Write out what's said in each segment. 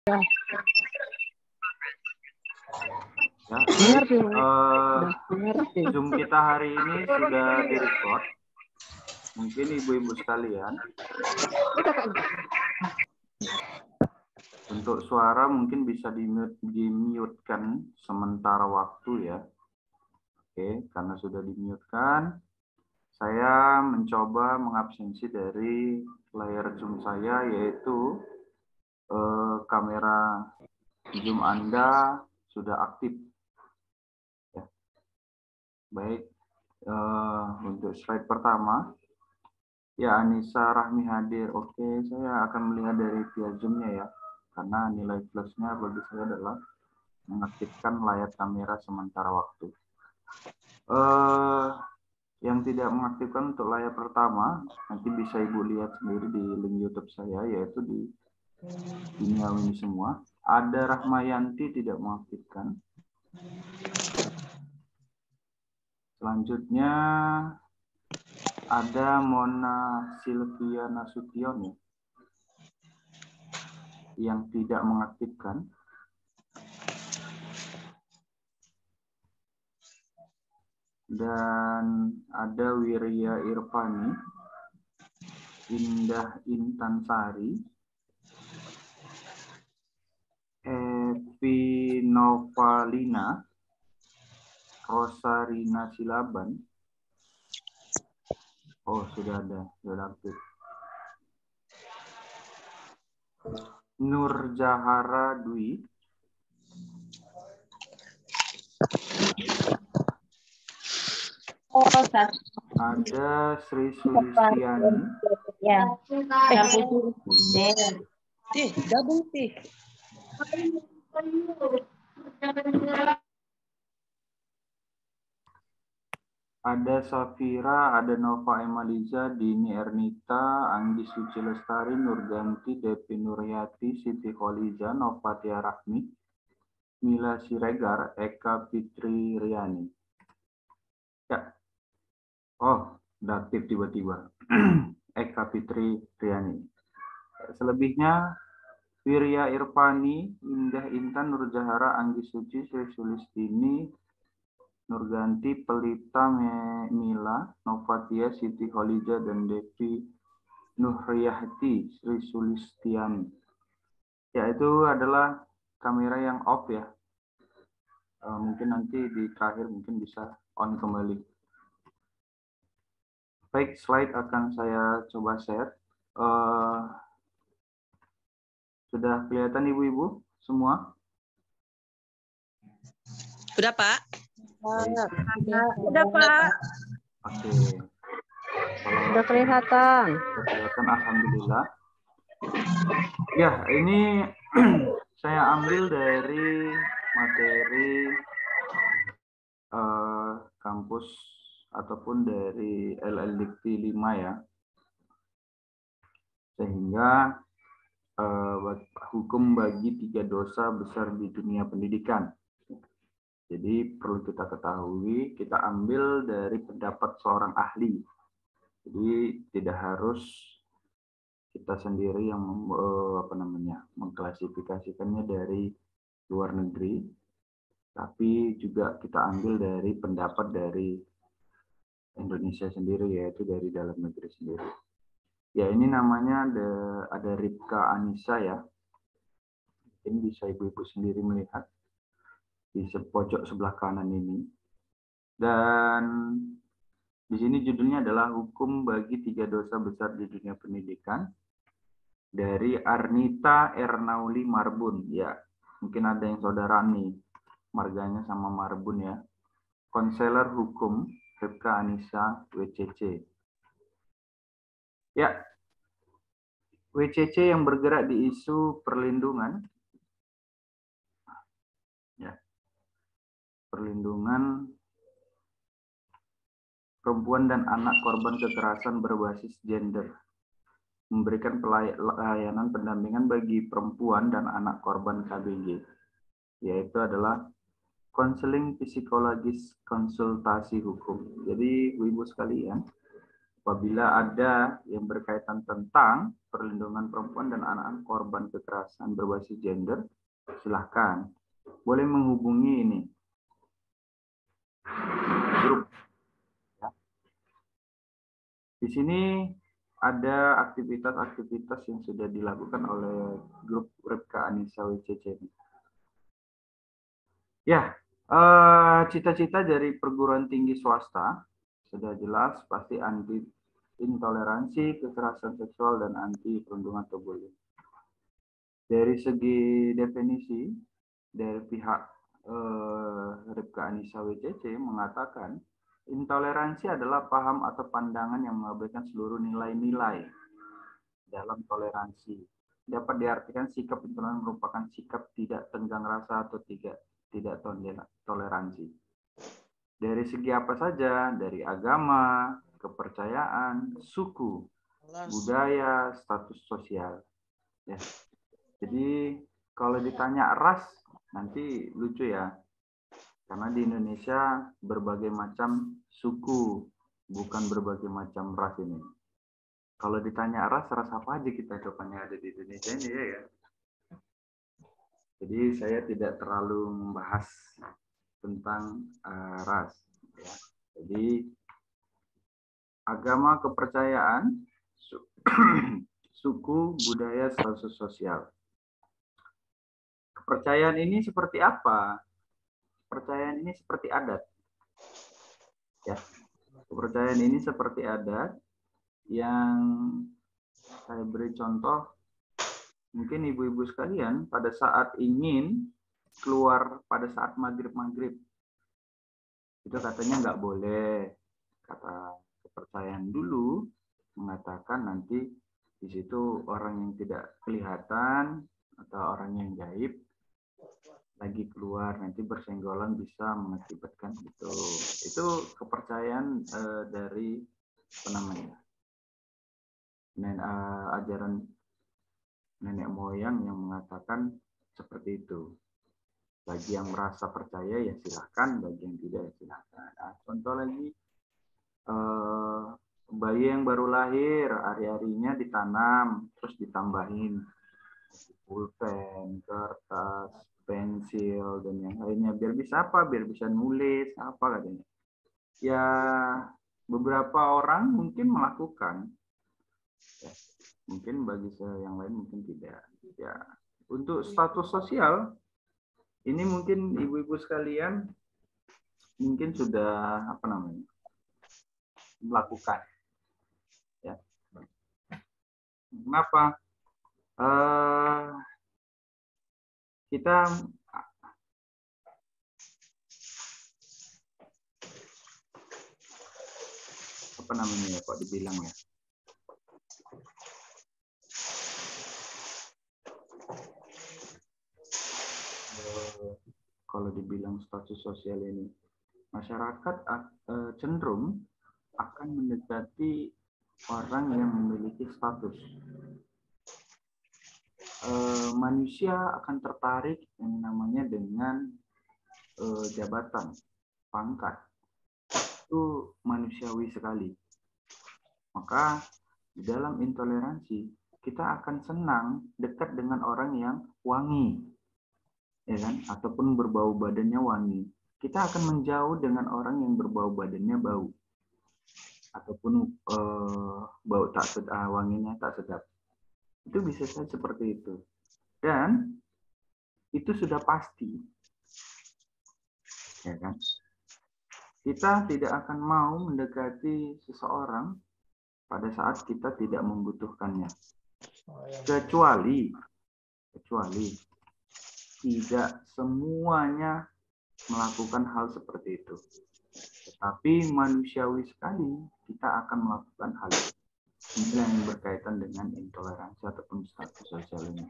Ya, Mengerti, Zoom kita hari ini sudah direcord. Mungkin ibu-ibu sekalian, untuk suara mungkin bisa di-mute-kan sementara waktu ya. Oke, karena sudah di-mute-kan, saya mencoba mengabsensi dari layar Zoom saya, yaitu kamera Zoom Anda sudah aktif. Ya. Baik, untuk slide pertama, ya Anissa Rahmi hadir. Oke, saya akan melihat dari via Zoom-nya ya, karena nilai plusnya bagi saya adalah mengaktifkan layar kamera sementara waktu. Yang tidak mengaktifkan untuk layar pertama, nanti bisa Ibu lihat sendiri di link YouTube saya, yaitu di Dunia ini semua. Ada Rahmayanti tidak mengaktifkan. Selanjutnya ada Mona Silvia Nasution yang tidak mengaktifkan. Dan ada Wirya Irfani, Indah Intansari, Evi Novalina, Rosarina Silaban. Oh, sudah ada, sudah aktif. Nur Jahara Dwi. Ada Sri Sulistiani. Ya. Double T. Ada Safira, ada Nova Emaliza, Dini Ernita, Anggi Suci Lestari, Nurganti, Devi Nuryati, Siti Kholiza, Nova Tia Rahmi, Mila Siregar, Eka Fitri Riani. Ya. Oh, udah aktif tiba-tiba. Eka Fitri Riani. Selebihnya Wirya Irfani, Indah Intan, Nurjahara, Anggi Suci, Sri Sulistini, Nurganti, Pelita Mila, Novatia, Siti Kholiza, dan Devi Nuhriyahti, Sri Sulistiani. Ya, itu adalah kamera yang off ya. Mungkin nanti di terakhir mungkin bisa on kembali. Baik, slide akan saya coba share. Sudah kelihatan ibu-ibu semua? Sudah, Pak? Udah, Pak. Oke. Udah kelihatan. Sudah kelihatan, alhamdulillah. Ya, ini saya ambil dari materi kampus ataupun dari LLDikti 5 ya. Sehingga hukum bagi 3 dosa besar di dunia pendidikan. Jadi perlu kita ketahui, kita ambil dari pendapat seorang ahli. Jadi tidak harus kita sendiri yang mengklasifikasikannya dari luar negeri, tapi juga kita ambil dari pendapat dari Indonesia sendiri, yaitu dari dalam negeri sendiri. Ya, ini namanya ada Ripka Anissa ya. Ini bisa ibu-ibu sendiri melihat di pojok sebelah kanan ini. Dan di sini judulnya adalah Hukum bagi 3 dosa besar di dunia pendidikan dari Arnita Ernauli Marbun. Ya, mungkin ada yang saudara nih, marganya sama Marbun ya. Konselor Hukum Ripka Anissa WCC. Ya, WCC yang bergerak di isu perlindungan. Ya, perlindungan perempuan dan anak korban kekerasan berbasis gender, memberikan pelayanan pendampingan bagi perempuan dan anak korban KBG, yaitu adalah konseling psikologis konsultasi hukum. Jadi ibu-ibu sekalian, Apabila ada yang berkaitan tentang perlindungan perempuan dan anak-anak korban kekerasan berbasis gender, silahkan. Boleh menghubungi ini grup. Ya. Di sini ada aktivitas-aktivitas yang sudah dilakukan oleh grup Ripka Anissa WCC. Ya, cita-cita dari perguruan tinggi swasta sudah jelas, pasti anti intoleransi, kekerasan seksual, dan anti perundungan atau bullying. Dari segi definisi, dari pihak Ripka Anissa WCC mengatakan, intoleransi adalah paham atau pandangan yang mengabaikan seluruh nilai-nilai dalam toleransi. Dapat diartikan sikap intoleran merupakan sikap tidak tenggang rasa atau tidak toleransi. Dari segi apa saja, dari agama, kepercayaan, suku, budaya, status sosial. Ya. Jadi kalau ditanya ras, nanti lucu ya. Karena di Indonesia berbagai macam suku, bukan berbagai macam ras ini. Kalau ditanya ras apa aja kita depannya ada di Indonesia ini ya kan? Jadi saya tidak terlalu membahas tentang ras. Ya. Jadi agama, kepercayaan, suku, budaya, status sosial. Kepercayaan ini seperti apa? Kepercayaan ini seperti adat. Ya. Kepercayaan ini seperti adat yang saya beri contoh. Mungkin ibu-ibu sekalian pada saat ingin keluar pada saat maghrib, itu katanya nggak boleh. Kata kepercayaan dulu mengatakan nanti di situ orang yang tidak kelihatan atau orang yang gaib lagi keluar, nanti bersenggolan bisa mengakibatkan itu. Itu kepercayaan dari apa namanya, ajaran nenek moyang yang mengatakan seperti itu. Bagi yang merasa percaya ya silahkan, bagi yang tidak ya silahkan. Nah, contoh lagi, bayi yang baru lahir, hari-harinya ditanam, terus ditambahin pulpen, kertas, pensil, dan yang lainnya. Biar bisa apa? Biar bisa nulis, apa katanya. Ya, beberapa orang mungkin melakukan. Ya, mungkin bagi yang lain mungkin tidak. Ya, untuk status sosial, ini mungkin ibu-ibu sekalian mungkin sudah apa namanya melakukan. Ya. Kenapa? Kita apa namanya ya, kok dibilang ya? Kalau dibilang status sosial ini, masyarakat cenderung akan mendekati orang yang memiliki status. Manusia akan tertarik yang namanya dengan jabatan, pangkat. Itu manusiawi sekali. Maka di dalam intoleransi kita akan senang dekat dengan orang yang wangi, ya kan? Ataupun berbau badannya wangi. Kita akan menjauh dengan orang yang berbau badannya bau, ataupun bau tak sedap, wanginya tak sedap. Itu bisa saja seperti itu. Dan itu sudah pasti, ya kan? Kita tidak akan mau mendekati seseorang pada saat kita tidak membutuhkannya. Kecuali tidak semuanya melakukan hal seperti itu. Tetapi manusiawi sekali kita akan melakukan hal itu. Ini yang berkaitan dengan intoleransi ataupun status sosial ini.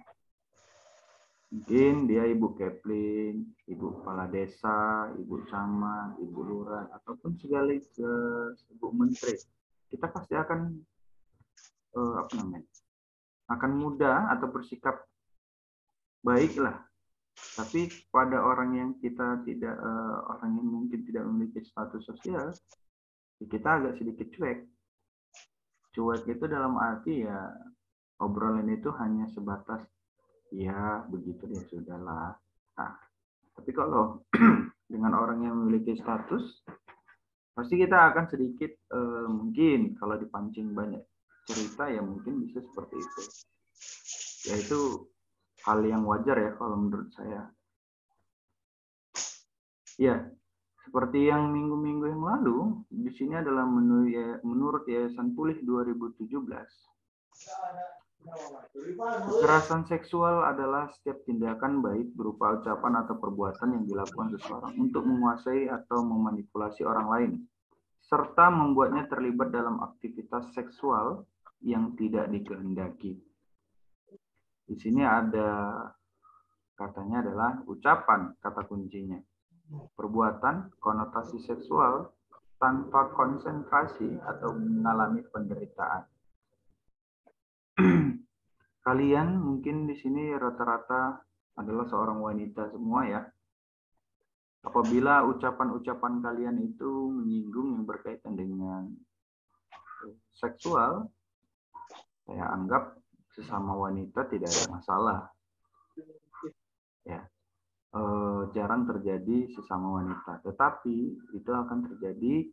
Mungkin dia ibu kepling, ibu kepala desa, ibu camat, ibu lurah, ataupun segala ibu menteri. Kita pasti akan akan mudah atau bersikap baiklah. Tapi pada orang yang kita tidak, orang yang mungkin tidak memiliki status sosial, kita agak sedikit cuek. Cuek itu dalam arti ya obrolan itu hanya sebatas ya begitu ya sudahlah. Nah, tapi kalau dengan orang yang memiliki status, pasti kita akan sedikit mungkin kalau dipancing banyak cerita ya mungkin bisa seperti itu. Yaitu hal yang wajar ya kalau menurut saya. Ya, seperti yang minggu-minggu yang lalu, di sini adalah menurut Yayasan Pulih 2017. Kekerasan seksual adalah setiap tindakan baik berupa ucapan atau perbuatan yang dilakukan seseorang untuk menguasai atau memanipulasi orang lain, serta membuatnya terlibat dalam aktivitas seksual yang tidak dikehendaki. Di sini ada katanya adalah ucapan, kata kuncinya. Perbuatan, konotasi seksual, tanpa konsentrasi atau mengalami penderitaan. Kalian mungkin di sini rata-rata adalah seorang wanita semua ya. Apabila ucapan-ucapan kalian itu menyinggung yang berkaitan dengan seksual, saya anggap sesama wanita tidak ada masalah. Ya, jarang terjadi sesama wanita, tetapi itu akan terjadi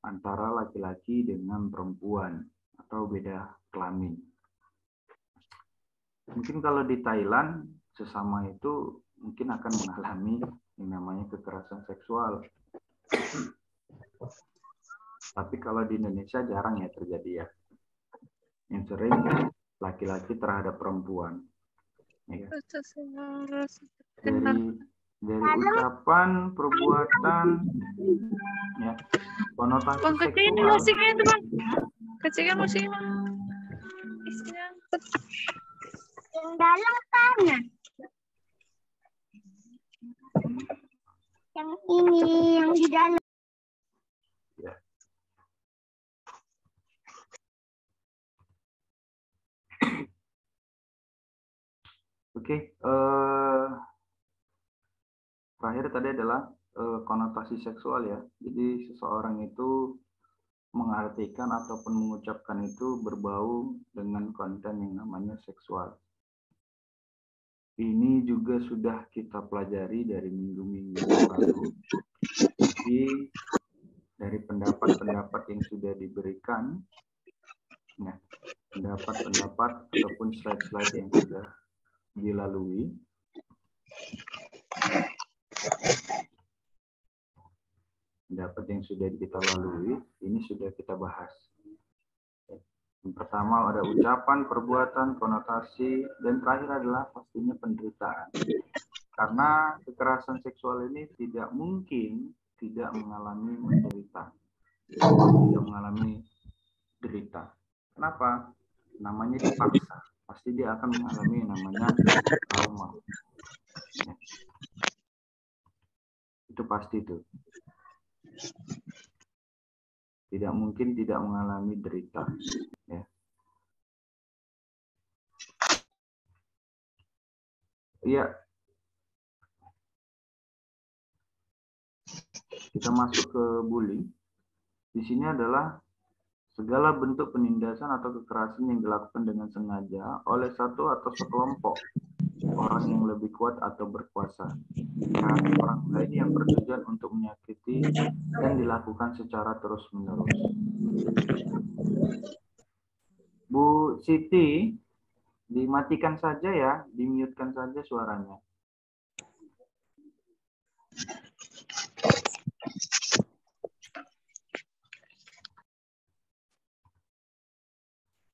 antara laki-laki dengan perempuan atau beda kelamin. Mungkin kalau di Thailand sesama itu mungkin akan mengalami yang namanya kekerasan seksual. Tapi kalau di Indonesia jarang ya terjadi ya. Yang sering laki-laki terhadap perempuan. Ya. Dari ucapan, perbuatan, ya, konotasi seksual. Musiknya itu bang, kecilkan musiknya. Yang dalam tanya. Yang ini, yang di dalam. Ya. Oke, terakhir tadi adalah konotasi seksual ya. Jadi seseorang itu mengartikan ataupun mengucapkan itu berbau dengan konten yang namanya seksual. Ini juga sudah kita pelajari dari minggu-minggu lalu. Jadi dari pendapat-pendapat yang sudah diberikan, nah, pendapat-pendapat ataupun slide-slide yang sudah dilalui, pendapat yang sudah kita lalui, ini sudah kita bahas. Yang pertama ada ucapan, perbuatan, konotasi, dan terakhir adalah pastinya penderitaan. Karena kekerasan seksual ini tidak mungkin tidak mengalami menderita. Tidak mengalami derita. Kenapa? Namanya dipaksa. Pasti dia akan mengalami yang namanya trauma. Ya. Itu pasti itu. Tidak mungkin tidak mengalami derita. Ya. Iya. Kita masuk ke bullying. Di sini adalah segala bentuk penindasan atau kekerasan yang dilakukan dengan sengaja oleh satu atau sekelompok orang yang lebih kuat atau berkuasa terhadap orang lain yang bertujuan untuk menyakiti dan dilakukan secara terus-menerus. Bu Siti, dimatikan saja ya, di-mute-kan saja suaranya.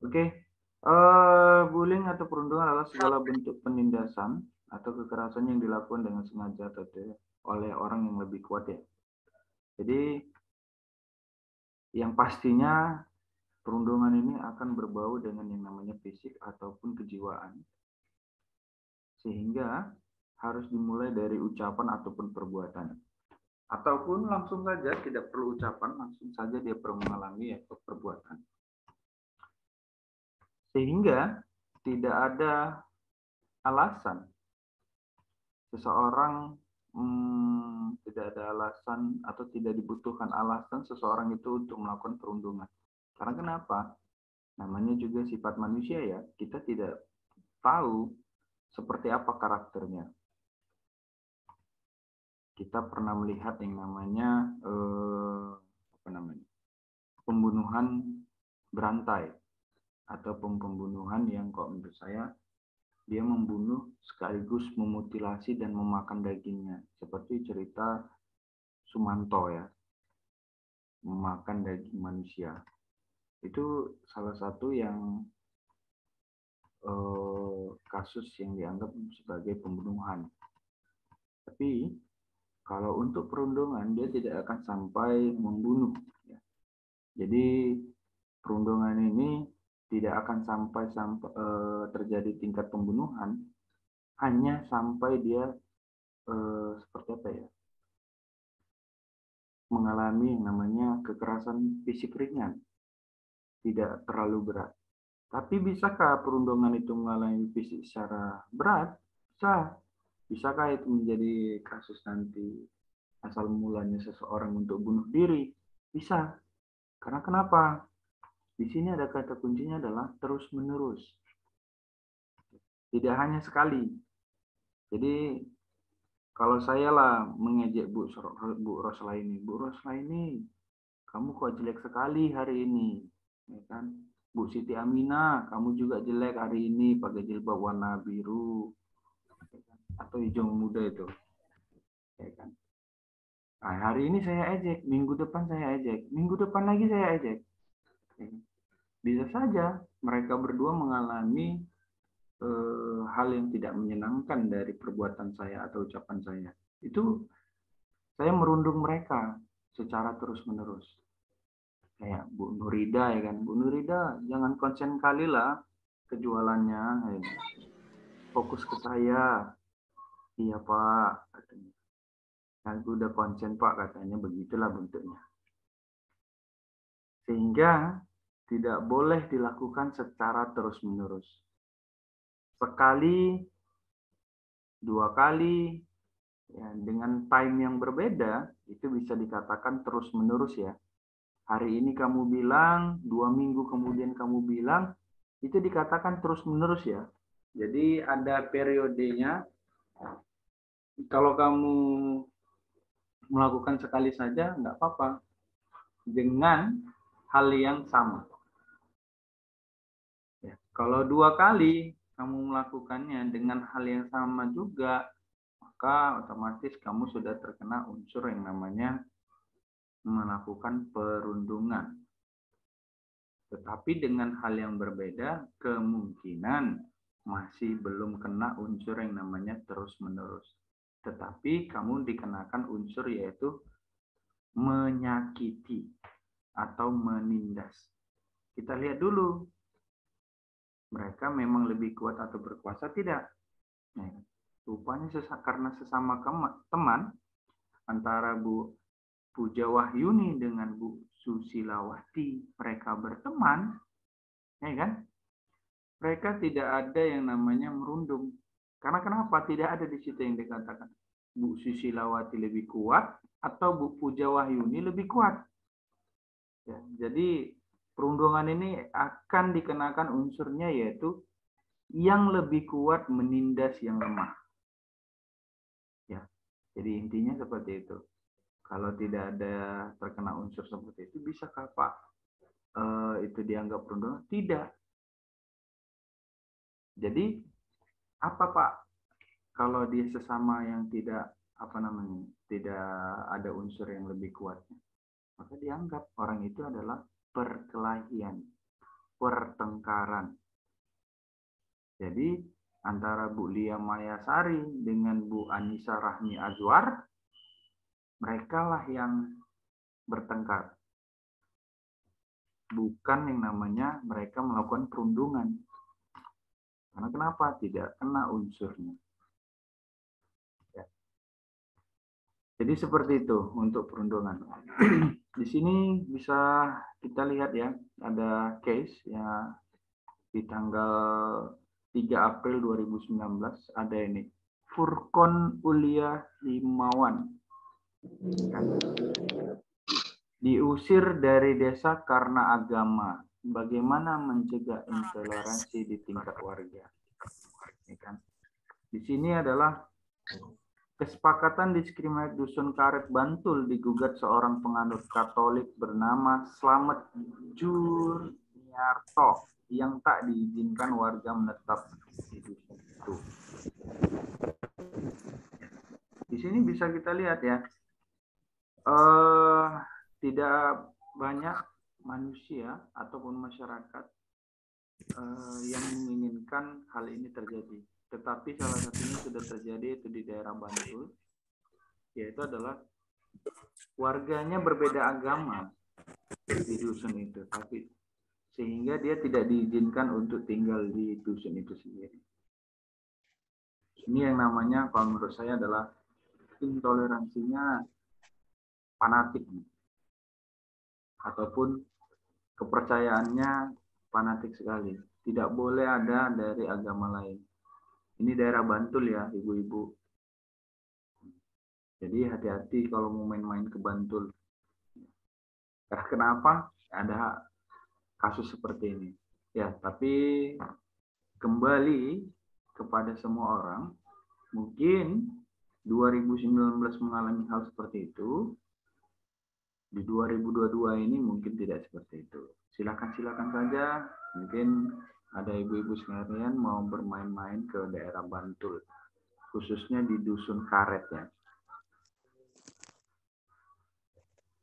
Oke, bullying atau perundungan adalah segala bentuk penindasan atau kekerasan yang dilakukan dengan sengaja atau oleh orang yang lebih kuat ya. Jadi yang pastinya perundungan ini akan berbau dengan yang namanya fisik ataupun kejiwaan. Sehingga harus dimulai dari ucapan ataupun perbuatan. Ataupun langsung saja, tidak perlu ucapan, langsung saja dia mengalami atau perbuatan. Sehingga tidak ada alasan seseorang tidak ada alasan atau tidak dibutuhkan alasan seseorang itu untuk melakukan perundungan. Karena kenapa? Namanya juga sifat manusia ya, kita tidak tahu seperti apa karakternya. Kita pernah melihat yang namanya pembunuhan berantai atau pembunuhan yang kok menurut saya dia membunuh sekaligus memutilasi dan memakan dagingnya, seperti cerita Sumanto ya, memakan daging manusia. Itu salah satu yang kasus yang dianggap sebagai pembunuhan. Tapi kalau untuk perundungan dia tidak akan sampai membunuh. Ya. Jadi perundungan ini tidak akan sampai terjadi tingkat pembunuhan, hanya sampai dia seperti apa ya, mengalami yang namanya kekerasan fisik ringan, tidak terlalu berat. Tapi bisakah perundungan itu mengalami fisik secara berat? Bisa. Bisakah itu menjadi kasus nanti asal mulanya seseorang untuk bunuh diri? Bisa. Karena kenapa? Di sini ada kata kuncinya adalah terus-menerus. Tidak hanya sekali. Jadi kalau saya lah mengejek Bu Roslaini, Bu Roslaini, kamu kok jelek sekali hari ini, ya kan? Bu Siti Aminah, kamu juga jelek hari ini pakai jilbab warna biru atau hijau muda itu, ya kan? Nah, hari ini saya ejek, minggu depan saya ejek, minggu depan lagi saya ejek. Bisa saja mereka berdua mengalami hal yang tidak menyenangkan dari perbuatan saya atau ucapan saya. Itu saya merundung mereka secara terus-menerus. Kayak Bu Nurida ya kan, Bu Nurida jangan konsen kali lah kejualannya, ya. Fokus ke saya. Iya Pak, katanya. Aku udah konsen Pak, katanya, begitulah bentuknya. Sehingga tidak boleh dilakukan secara terus-menerus. Sekali, 2 kali, ya, dengan time yang berbeda, itu bisa dikatakan terus-menerus ya. Hari ini kamu bilang, 2 minggu kemudian kamu bilang, itu dikatakan terus-menerus ya. Jadi ada periodenya. Kalau kamu melakukan sekali saja, nggak apa-apa. Dengan hal yang sama. Ya, kalau 2 kali kamu melakukannya dengan hal yang sama juga, maka otomatis kamu sudah terkena unsur yang namanya melakukan perundungan. Tetapi dengan hal yang berbeda, kemungkinan masih belum kena unsur yang namanya terus-menerus. Tetapi kamu dikenakan unsur yaitu menyakiti atau menindas. Kita lihat dulu, mereka memang lebih kuat atau berkuasa tidak? Nah, rupanya karena sesama teman antara Bu Puja Wahyuni dengan Bu Susilawati, mereka berteman, ya kan? Mereka tidak ada yang namanya merundung. Karena kenapa? Tidak ada di situ yang dikatakan Bu Susilawati lebih kuat atau Bu Puja Wahyuni lebih kuat. Ya, jadi perundungan ini akan dikenakan unsurnya yaitu yang lebih kuat menindas yang lemah. Ya, jadi intinya seperti itu. Kalau tidak ada terkena unsur seperti itu, bisakah Pak itu dianggap perundungan? Tidak. Jadi apa Pak? Kalau dia sesama yang tidak tidak ada unsur yang lebih kuatnya, maka dianggap orang itu adalah perkelahian, pertengkaran. Jadi antara Bu Lia Mayasari dengan Bu Anissa Rahmi Azwar, mereka lah yang bertengkar. Bukan yang namanya mereka melakukan perundungan. Karena kenapa? Tidak kena unsurnya. Ya. Jadi seperti itu untuk perundungan. Di sini bisa kita lihat ya, ada case ya di tanggal 3 April 2019 ada ini. Furqon Ulia Himawan. Diusir dari desa karena agama. bagaimana mencegah intoleransi di tingkat warga. Ya kan? Di sini adalah kesepakatan diskriminasi Dusun Karet Bantul digugat seorang penganut Katolik bernama Slamet Juniarto yang tak diizinkan warga menetap di dusun itu. Di sini bisa kita lihat ya, tidak banyak manusia ataupun masyarakat yang menginginkan hal ini terjadi. Tetapi salah satunya sudah terjadi itu di daerah Bantul, yaitu adalah warganya berbeda agama di dusun itu, tapi sehingga dia tidak diizinkan untuk tinggal di dusun itu sendiri. Ini yang namanya, kalau menurut saya adalah intoleransinya fanatik, ataupun kepercayaannya fanatik sekali. Tidak boleh ada dari agama lain. Ini daerah Bantul ya, ibu-ibu. Jadi hati-hati kalau mau main-main ke Bantul. Kenapa? Ada kasus seperti ini. Ya, tapi kembali kepada semua orang, mungkin 2019 mengalami hal seperti itu, di 2022 ini mungkin tidak seperti itu. Silakan saja, mungkin ada ibu-ibu sekalian mau bermain-main ke daerah Bantul, khususnya di Dusun Karet ya.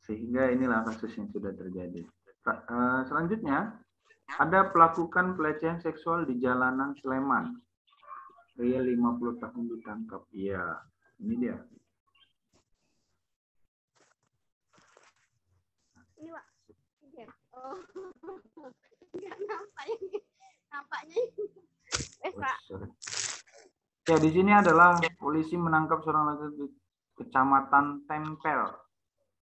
Sehingga inilah kasus yang sudah terjadi. Selanjutnya, ada pelakukan pelecehan seksual di jalanan Sleman. Pria 50 tahun ditangkap. Iya, ini dia. Ini, Pak. Oh. Enggak nampak ini. Nampaknya ini. Pak. Ya, di sini adalah polisi menangkap seorang laki di Kecamatan Tempel,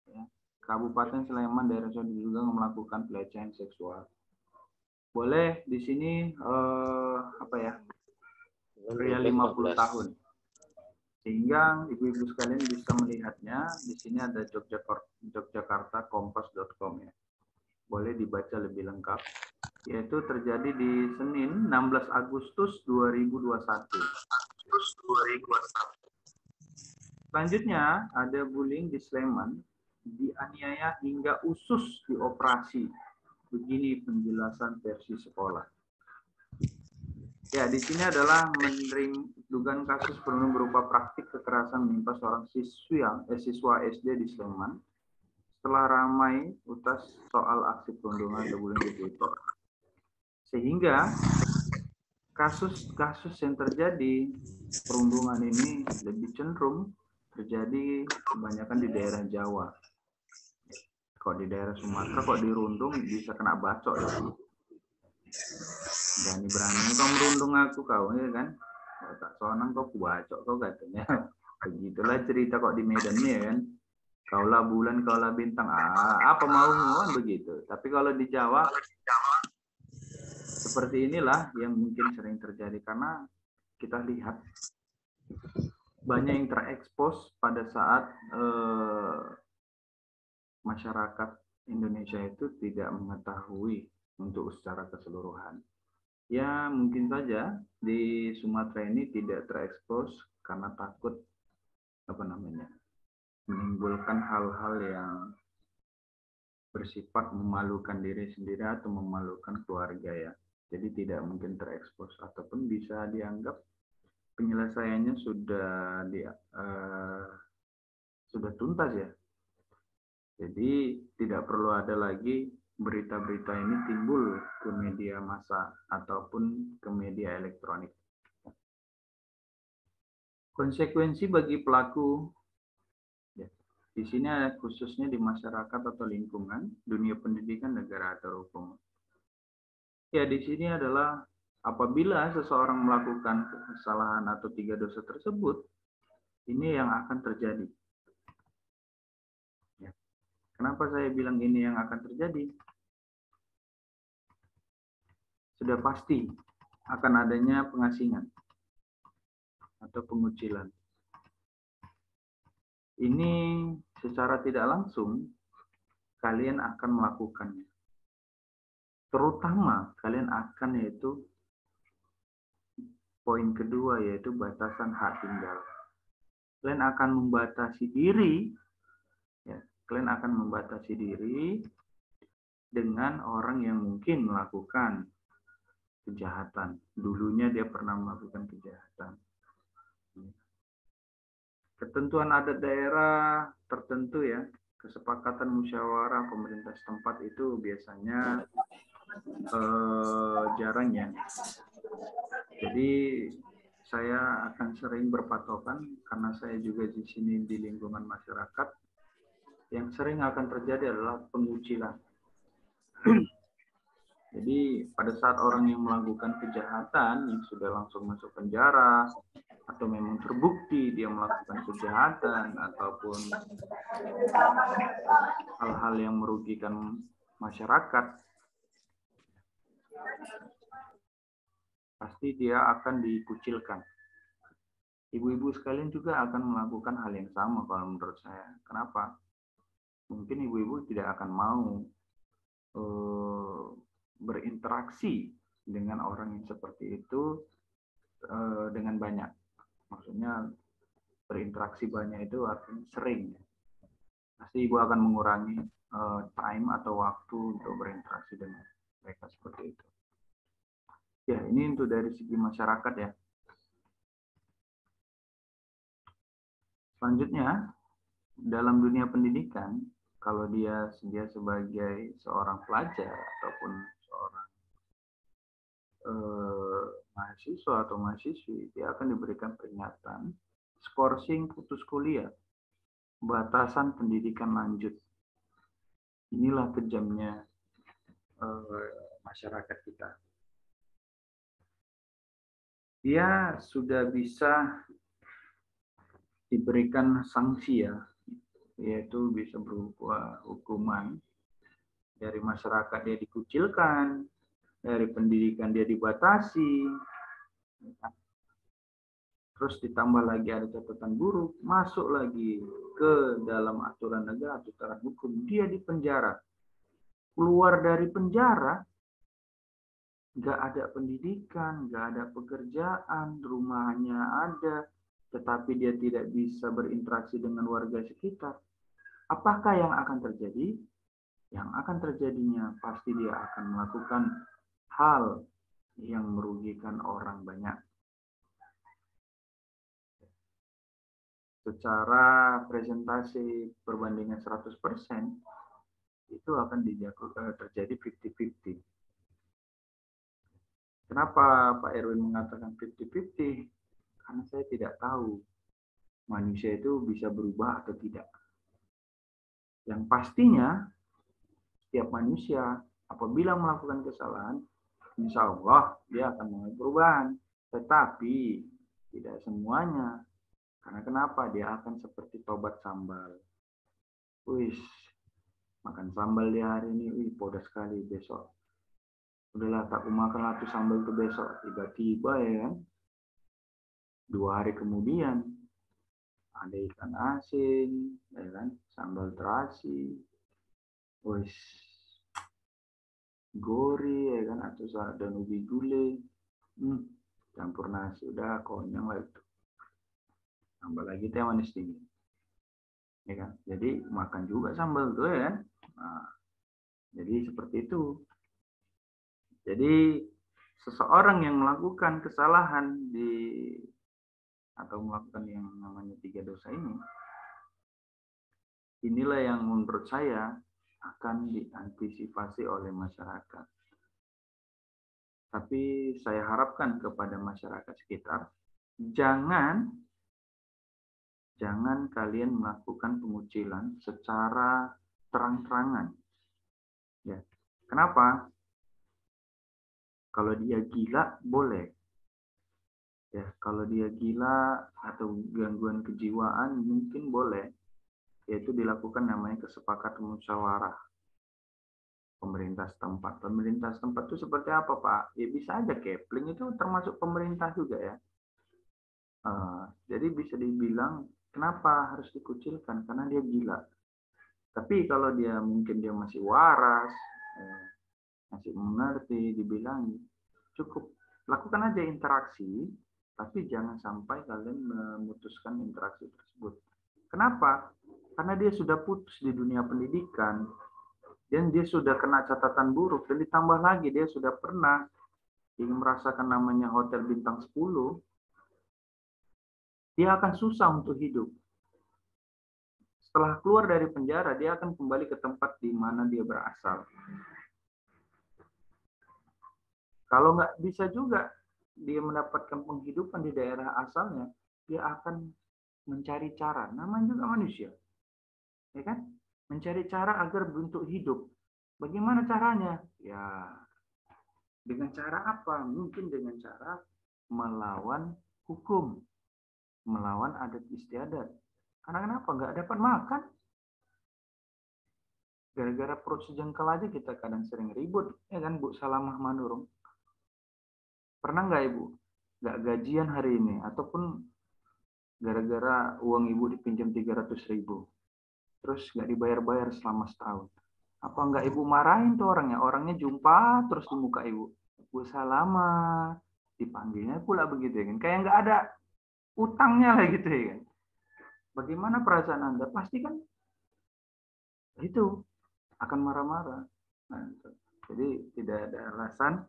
ya, Kabupaten Sleman, daerah diduga melakukan pelecehan seksual. Boleh di sini pria 50 tahun. Sehingga ibu-ibu sekalian bisa melihatnya. Di sini ada Yogyakarta kompas.com ya. Boleh dibaca lebih lengkap. Yaitu terjadi di Senin 16 Agustus 2021. Selanjutnya ada bullying di Sleman, dianiaya hingga usus dioperasi. Begini penjelasan versi sekolah. Ya, di sini adalah dugaan kasus perundungan berupa praktik kekerasan menimpa seorang siswa SD di Sleman. Setelah ramai utas soal aksi perundungan bullying di Twitter. Sehingga kasus-kasus yang terjadi perundungan ini lebih cenderung terjadi kebanyakan di daerah Jawa. Kok di daerah Sumatera kok dirundung bisa kena bacok ya. Berani kau merundung aku kau ya kan. Tak sonang kau bacok kau katanya. Begitulah cerita kok di Medan nih ya kan. Kaulah bulan, kaulah bintang. Apa maumu begitu. Tapi kalau di Jawa seperti inilah yang mungkin sering terjadi karena kita lihat banyak yang terekspos pada saat masyarakat Indonesia itu tidak mengetahui untuk secara keseluruhan. Ya mungkin saja di Sumatera ini tidak terekspos karena takut menimbulkan hal-hal yang bersifat memalukan diri sendiri atau memalukan keluarga ya. Jadi tidak mungkin terekspos ataupun bisa dianggap penyelesaiannya sudah tuntas ya. Jadi tidak perlu ada lagi berita-berita ini timbul ke media massa ataupun ke media elektronik. Konsekuensi bagi pelaku ya, di sini khususnya di masyarakat atau lingkungan, dunia pendidikan, negara atau hukum. Ya, di sini adalah apabila seseorang melakukan kesalahan atau 3 dosa tersebut, ini yang akan terjadi. Ya. Kenapa saya bilang ini yang akan terjadi? Sudah pasti akan adanya pengasingan atau pengucilan. Ini secara tidak langsung kalian akan melakukannya. terutama kalian akan yaitu poin kedua, yaitu batasan hak tinggal. Kalian akan membatasi diri, ya, kalian akan membatasi diri dengan orang yang mungkin melakukan kejahatan. Dulunya dia pernah melakukan kejahatan. Ketentuan adat daerah tertentu ya, kesepakatan musyawarah pemerintah setempat itu biasanya jarang ya. Jadi saya akan sering berpatokan karena saya juga di sini di lingkungan masyarakat. Yang sering akan terjadi adalah pengucilan. Jadi pada saat orang yang melakukan kejahatan yang sudah langsung masuk penjara atau memang terbukti dia melakukan kejahatan ataupun hal-hal yang merugikan masyarakat, pasti dia akan dikucilkan. Ibu-ibu sekalian juga akan melakukan hal yang sama kalau menurut saya. Kenapa? Mungkin ibu-ibu tidak akan mau berinteraksi dengan orang yang seperti itu dengan banyak. Maksudnya berinteraksi banyak itu artinya sering. Pasti ibu akan mengurangi time atau waktu untuk berinteraksi dengan mereka seperti itu. Ya, ini untuk dari segi masyarakat ya. Selanjutnya, dalam dunia pendidikan, kalau dia sebagai seorang pelajar ataupun seorang mahasiswa atau mahasiswi, dia akan diberikan peringatan, skorsing putus kuliah, batasan pendidikan lanjut. Inilah kejamnya masyarakat kita. Dia sudah bisa diberikan sanksi ya, yaitu bisa berupa hukuman dari masyarakat, dia dikucilkan, dari pendidikan dia dibatasi, terus ditambah lagi ada catatan buruk, masuk lagi ke dalam aturan negara, aturan hukum, dia dipenjara. Keluar dari penjara, nggak ada pendidikan, nggak ada pekerjaan, rumahnya ada, tetapi dia tidak bisa berinteraksi dengan warga sekitar. Apakah yang akan terjadi? Yang akan terjadinya pasti dia akan melakukan hal yang merugikan orang banyak. Secara presentasi perbandingan 100%, itu akan terjadi 50-50. Kenapa Pak Erwin mengatakan 50-50? Karena saya tidak tahu manusia itu bisa berubah atau tidak. Yang pastinya, setiap manusia apabila melakukan kesalahan, insya Allah dia akan mengalami perubahan. Tetapi tidak semuanya. Karena kenapa? Dia akan seperti tobat sambal. Wih, makan sambal di hari ini, podas sekali besok. Udahlah, tak makan tuh sambal tuh besok. Tiba-tiba ya kan, 2 hari kemudian ada ikan asin, ya kan, sambal terasi, wih, gori, ya kan, atau ada ubi gulai, campur nasi, udah konyang lah itu. Tambah lagi teh manis dingin, ya kan. Jadi makan juga sambal tuh ya kan. Nah, jadi seperti itu. Jadi seseorang yang melakukan kesalahan atau melakukan yang namanya 3 dosa ini, inilah yang menurut saya akan diantisipasi oleh masyarakat. Tapi saya harapkan kepada masyarakat sekitar, jangan kalian melakukan pengucilan secara terang-terangan. Ya. Kenapa? Kalau dia gila, boleh. Ya, kalau dia gila atau gangguan kejiwaan mungkin boleh. Yaitu dilakukan namanya kesepakatan musyawarah pemerintah setempat. Pemerintah setempat itu seperti apa, Pak? Ya bisa aja Kepling itu termasuk pemerintah juga ya. Jadi bisa dibilang kenapa harus dikucilkan? Karena dia gila. Tapi kalau dia mungkin dia masih waras, masih mengerti, dibilangi, cukup lakukan aja interaksi, tapi jangan sampai kalian memutuskan interaksi tersebut. Kenapa? Karena dia sudah putus di dunia pendidikan, dan dia sudah kena catatan buruk, dan ditambah lagi dia sudah pernah ingin merasakan namanya hotel bintang 10, dia akan susah untuk hidup. Setelah keluar dari penjara, dia akan kembali ke tempat di mana dia berasal. Kalau nggak bisa juga dia mendapatkan penghidupan di daerah asalnya, dia akan mencari cara. Namanya juga manusia, ya kan? Mencari cara agar bentuk hidup. Bagaimana caranya? Ya, dengan cara apa? Mungkin dengan cara melawan hukum, melawan adat istiadat. Karena kenapa? Nggak dapat makan. Gara-gara perut sejengkal aja kita kadang sering ribut, ya kan Bu Salamah Manurung? Pernah nggak Ibu nggak gajian hari ini, ataupun gara-gara uang Ibu dipinjam 300.000, terus nggak dibayar-bayar selama setahun? Apa nggak Ibu marahin tuh orangnya? Orangnya jumpa terus di muka Ibu, Bu Salamah, dipanggilnya pula begitu ya kan? Kayak nggak ada utangnya lah gitu ya kan? Bagaimana perasaan Anda? Pasti kan itu akan marah-marah. Nah, jadi tidak ada alasan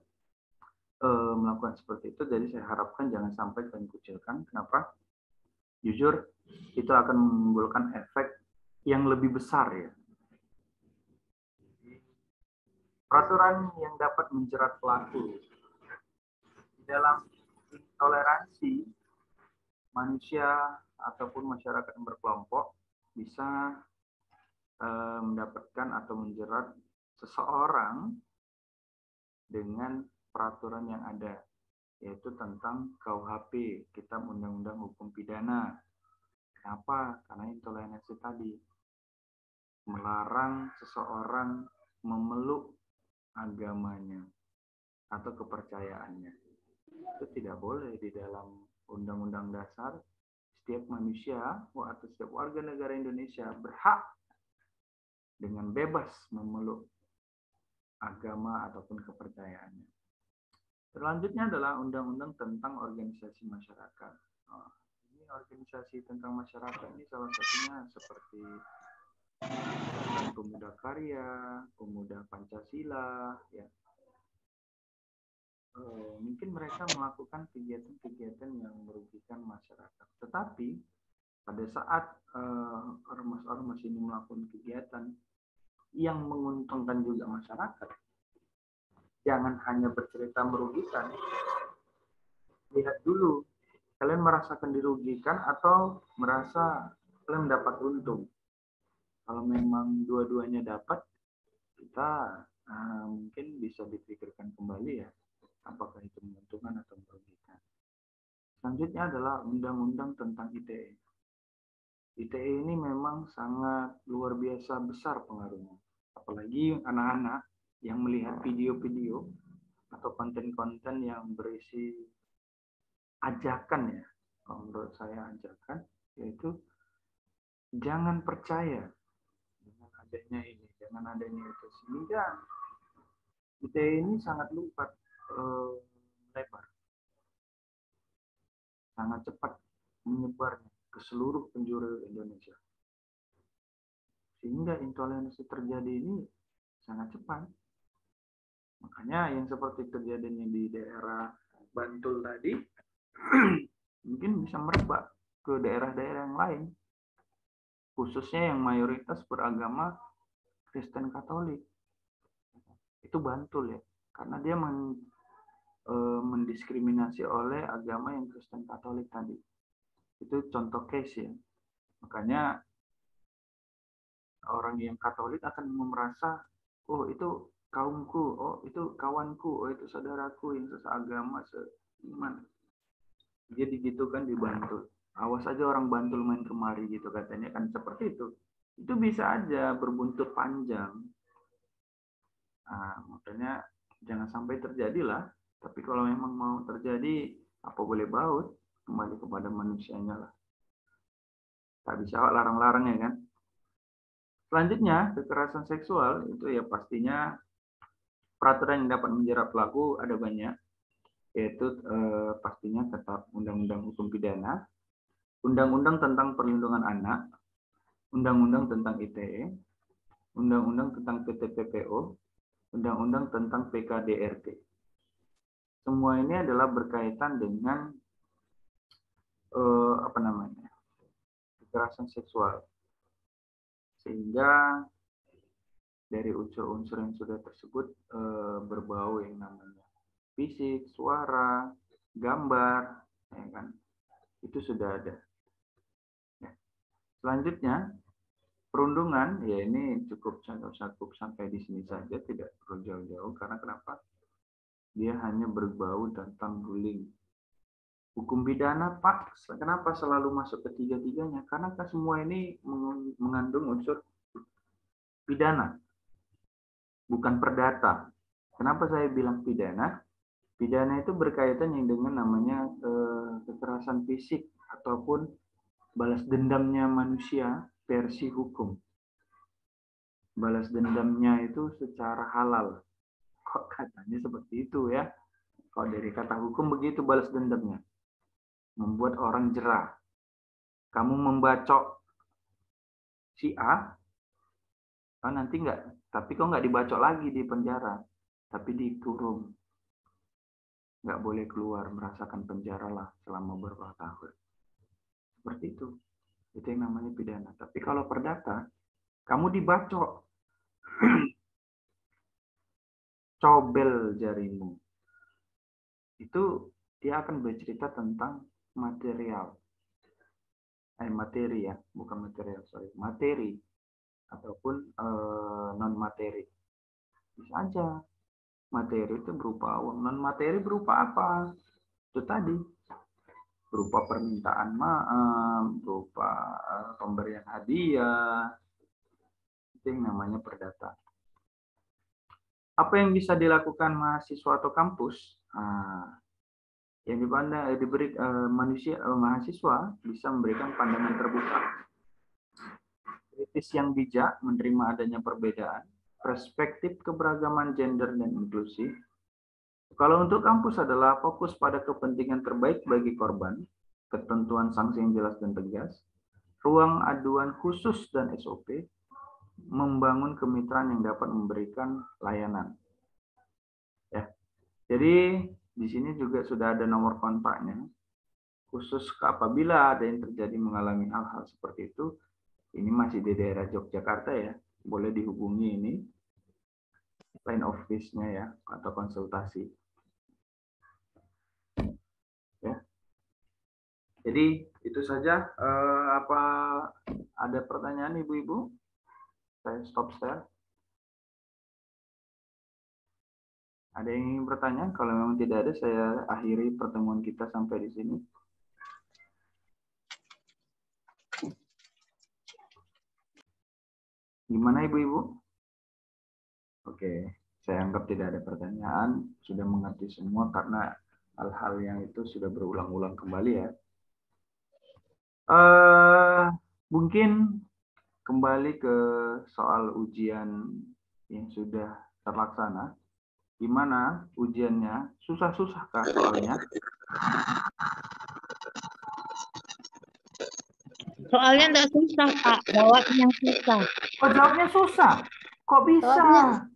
melakukan seperti itu. Jadi saya harapkan jangan sampai kalian kucilkan. Kenapa? Jujur, itu akan menimbulkan efek yang lebih besar ya. Peraturan yang dapat menjerat pelaku dalam intoleransi manusia ataupun masyarakat yang berkelompok bisa mendapatkan atau menjerat seseorang dengan peraturan yang ada, yaitu tentang KUHP, Kitab Undang-Undang Hukum Pidana. Kenapa? Karena intoleransi tadi melarang seseorang memeluk agamanya atau kepercayaannya. Itu tidak boleh di dalam Undang-Undang Dasar. Setiap manusia atau setiap warga negara Indonesia berhak dengan bebas memeluk agama ataupun kepercayaannya. Selanjutnya adalah undang-undang tentang organisasi masyarakat. Ini organisasi tentang masyarakat ini salah satunya seperti Pemuda Karya, Pemuda Pancasila, ya. Mungkin mereka melakukan kegiatan-kegiatan yang merugikan masyarakat. Tetapi pada saat ormas-ormas ini melakukan kegiatan yang menguntungkan juga masyarakat, jangan hanya bercerita merugikan. Lihat dulu, kalian merasakan dirugikan atau merasa kalian mendapat untung. Kalau memang dua-duanya dapat, kita mungkin bisa dipikirkan kembali ya, apakah itu menguntungkan atau merugikan. Selanjutnya adalah undang-undang tentang ITE. ITE ini memang sangat luar biasa besar pengaruhnya. Apalagi anak-anak yang melihat video-video atau konten-konten yang berisi ajakan ya, kalau menurut saya ajakan, yaitu jangan percaya dengan adanya ini, dengan adanya itu, sehingga ITE ini sangat lebar, sangat cepat menyebarnya ke seluruh penjuru Indonesia, sehingga intoleransi terjadi ini sangat cepat. Makanya yang seperti terjadinya di daerah Bantul tadi mungkin bisa merebak ke daerah-daerah yang lain, khususnya yang mayoritas beragama Kristen Katolik. Itu Bantul ya, karena dia mendiskriminasi oleh agama yang Kristen Katolik tadi. Itu contoh case ya. Makanya orang yang Katolik akan merasa, oh itu kaumku, oh itu kawanku, oh itu saudaraku yang seagama, seiman. Jadi gitu kan di Bantul. Awas aja orang Bantul main kemari gitu katanya kan, seperti itu. Itu bisa aja berbuntut panjang. Nah, makanya jangan sampai terjadilah. Tapi kalau memang mau terjadi, apa boleh baut, kembali kepada manusianya lah. Tak bisa larang-larang ya kan. Selanjutnya, kekerasan seksual itu ya pastinya peraturan yang dapat menjerat pelaku ada banyak, yaitu pastinya tetap Undang-Undang Hukum Pidana, Undang-Undang tentang Perlindungan Anak, Undang-Undang tentang ITE, Undang-Undang tentang PTPPO, Undang-Undang tentang PKDRT. Semua ini adalah berkaitan dengan kekerasan seksual. Sehingga dari unsur-unsur yang sudah tersebut berbau yang namanya fisik, suara, gambar, ya kan? Itu sudah ada. Ya. Selanjutnya, perundungan, ya ini cukup sampai di sini saja, tidak perlu jauh-jauh. Karena kenapa? Dia hanya berbau tentang bullying. Hukum pidana, Pak, kenapa selalu masuk ke tiga-tiganya? Karena semua ini mengandung unsur pidana, bukan perdata. Kenapa saya bilang pidana? Pidana itu berkaitan yang dengan namanya kekerasan fisik ataupun balas dendamnya manusia versi hukum. Balas dendamnya itu secara halal. Kok katanya seperti itu ya? Kalau dari kata hukum begitu balas dendamnya. Membuat orang jerah. Kamu membacok si A, nanti enggak. Tapi kok nggak dibacok lagi di penjara, tapi dikurung. Nggak boleh keluar, merasakan penjara lah selama beberapa tahun. Seperti itu. Itu yang namanya pidana. Tapi kalau perdata, kamu dibacok. Cobel jarimu. Itu dia akan bercerita tentang material. Materi ya, bukan material, sorry. Materi. Ataupun non-materi. Bisa aja. Materi itu berupa uang. Non-materi berupa apa? Itu tadi. Berupa permintaan maaf, berupa pemberian hadiah. Itu yang namanya perdata. Apa yang bisa dilakukan mahasiswa atau kampus? Yang diberi mahasiswa bisa memberikan pandangan terbuka. Kritis yang bijak, menerima adanya perbedaan, perspektif keberagaman gender dan inklusi. Kalau untuk kampus adalah fokus pada kepentingan terbaik bagi korban, ketentuan sanksi yang jelas dan tegas, ruang aduan khusus dan SOP, membangun kemitraan yang dapat memberikan layanan. Ya. Jadi di sini juga sudah ada nomor kontaknya. Khusus apabila ada yang terjadi mengalami hal-hal seperti itu, ini masih di daerah Yogyakarta ya, boleh dihubungi ini line office-nya ya, atau konsultasi. Ya. Jadi itu saja. Apa ada pertanyaan ibu-ibu? Saya stop share. Ada yang ingin bertanya? Kalau memang tidak ada, saya akhiri pertemuan kita sampai di sini. Gimana ibu-ibu? Oke, saya anggap tidak ada pertanyaan. Sudah mengerti semua karena hal-hal yang itu sudah berulang-ulang kembali ya. Mungkin kembali ke soal ujian yang sudah terlaksana. Gimana ujiannya? Susah-susahkah soalnya? Soalnya enggak susah, Pak. Jawabnya susah. Oh, jawabnya susah? Kok bisa? Jawabnya.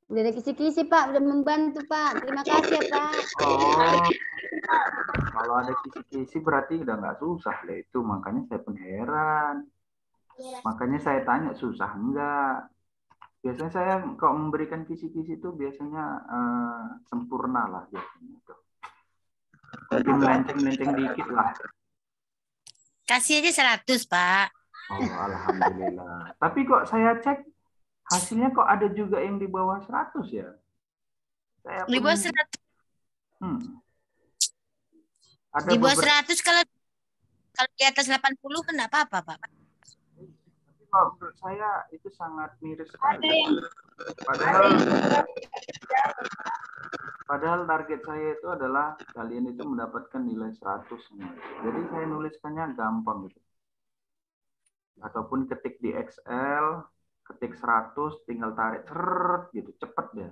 Udah ada kisi-kisi, Pak. Udah membantu, Pak. Terima kasih ya, Pak. Oh, kalau ada kisi-kisi berarti udah nggak susah lah itu. Makanya saya pun heran. Makanya saya tanya, susah enggak? Biasanya saya kalau memberikan kisi-kisi itu biasanya sempurna lah biasanya itu. Jadi melenceng-lenceng dikit lah. Kasih aja 100, Pak. Oh, alhamdulillah. Tapi kok saya cek hasilnya kok ada juga yang di bawah 100 ya? Saya Di bawah 100. Ada Di bawah 100 kalau di atas 80 kan enggak apa-apa, Pak. Tapi kalau menurut saya itu sangat miris sekali. Ada yang Padahal target saya itu adalah kalian itu mendapatkan nilai 100 semua. Jadi saya nuliskannya gampang gitu. Ataupun ketik di Excel, ketik 100, tinggal tarik, gitu, cepet deh.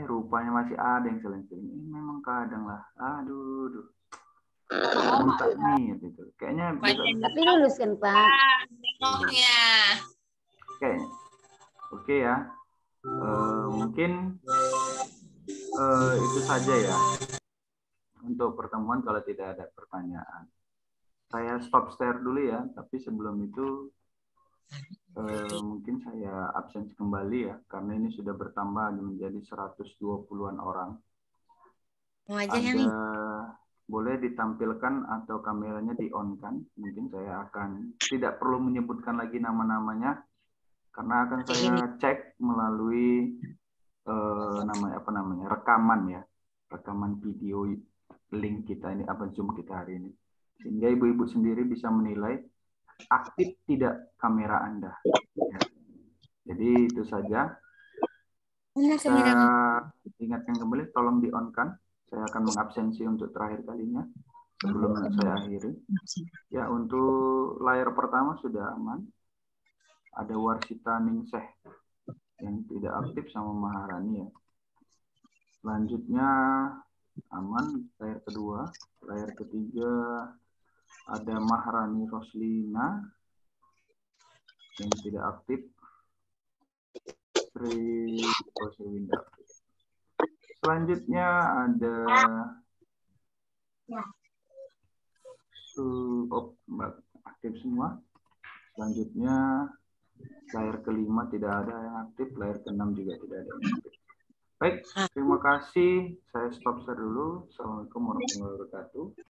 Rupanya masih ada yang seling-seling. Memang kadang lah. Aduh. Muntah nih gitu. Kayaknya Tapi lulus kan, Pak? Tengoknya. Oke ya. Mungkin itu saja ya untuk pertemuan kalau tidak ada pertanyaan. Saya stop share dulu ya, tapi sebelum itu mungkin saya absen kembali ya, karena ini sudah bertambah menjadi 120-an orang. Boleh ditampilkan atau kameranya di-on-kan. Mungkin saya akan tidak perlu menyebutkan lagi nama-namanya, karena akan saya cek melalui rekaman video link kita ini, Zoom kita hari ini, sehingga ibu-ibu sendiri bisa menilai aktif tidak kamera Anda ya. Jadi itu saja. Saya ingatkan kembali, tolong di-on-kan. Saya akan mengabsensi untuk terakhir kalinya sebelum saya akhiri ya. Untuk layar pertama sudah aman, ada Warsita Ningsih yang tidak aktif sama Maharani ya. Selanjutnya aman layar kedua. Layar ketiga ada Maharani Roslina yang tidak aktif. Sri Kosewinda. Selanjutnya ada aktif semua. Selanjutnya layar kelima tidak ada yang aktif, layar keenam juga tidak ada yang aktif. Baik, terima kasih. Saya stop share dulu. Assalamualaikum warahmatullahi wabarakatuh.